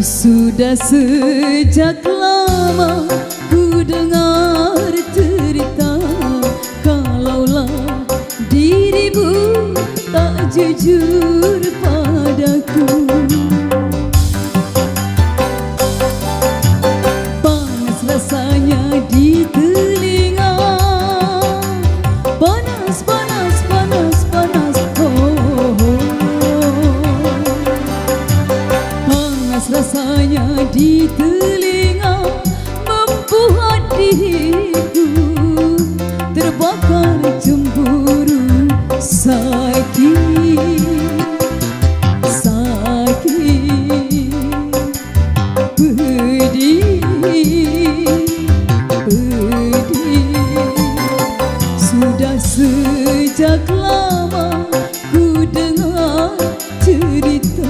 Sudah sejak lama ku dengar cerita, kalaulah dirimu tak jujur padaku. Panas rasanya di telinga, panas, panas, panas, panas, oh, oh. Panas rasanya di telinga, membuat diriku terbakar cemburu. Sakit, sakit, pedih, pedih. Sudah sejak lama ku dengar cerita.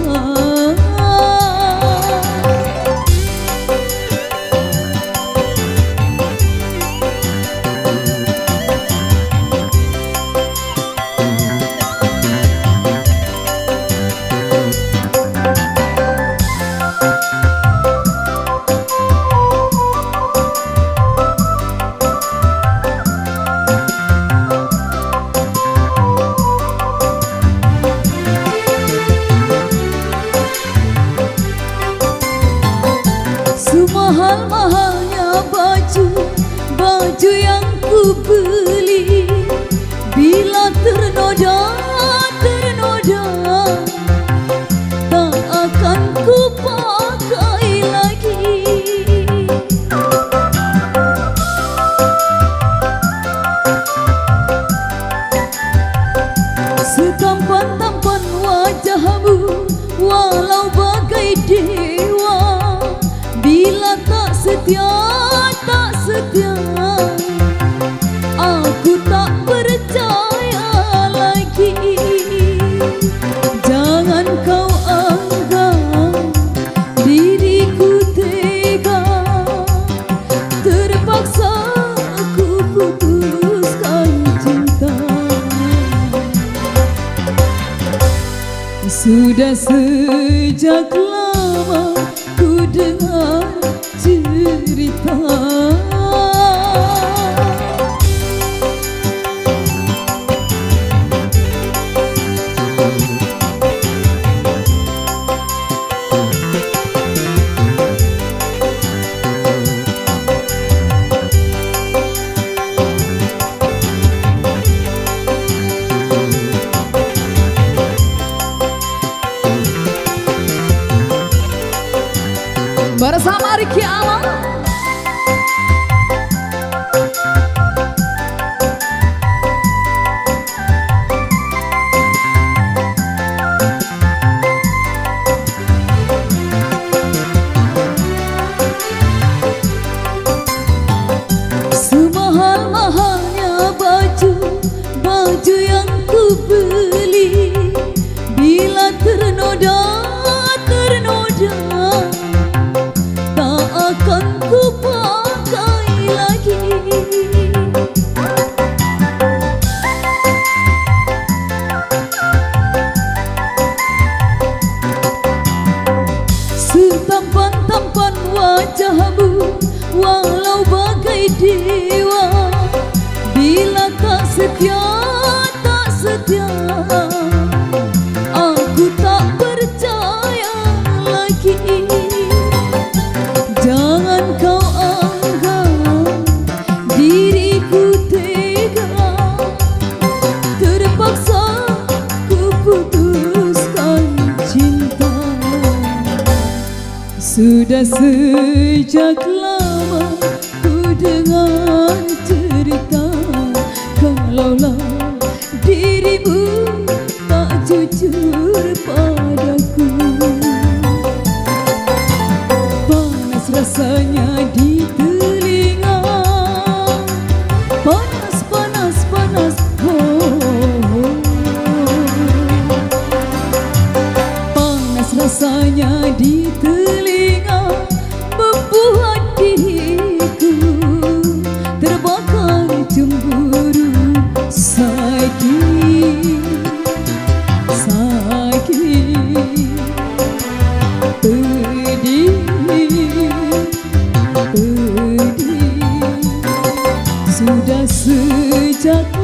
Semahal-mahalnya baju yang ku beli, bila ternoda, tak akan ku pakai lagi. Setampan-tampan wajahmu, walau bagai dewa, bila tak setia, aku tak percaya lagi. Jangan kau anggap diriku tega, terpaksa aku putuskan cinta. Sudah sejak lama ku dengar cerita. Bersama Ricky Alam, semahal-mahalnya baju yang ku beli, bila ternoda, tak akan ku pakai lagi. Setampan-tampan wajahmu, walau bagai dewa, bila tak setia, aku tak percaya lagi. Jangan kau anggap diriku tega, terpaksa ku putuskan cinta. Sudah sejak lama ku dengar cerita, kalaulah dirimu tak jujur padaku. Panas rasanya di telinga, panas, panas, panas, oh, oh. Panas rasanya di telinga, membuat diriku terbakar cemburu. Sakit, sakit, pedih. Sudah sejak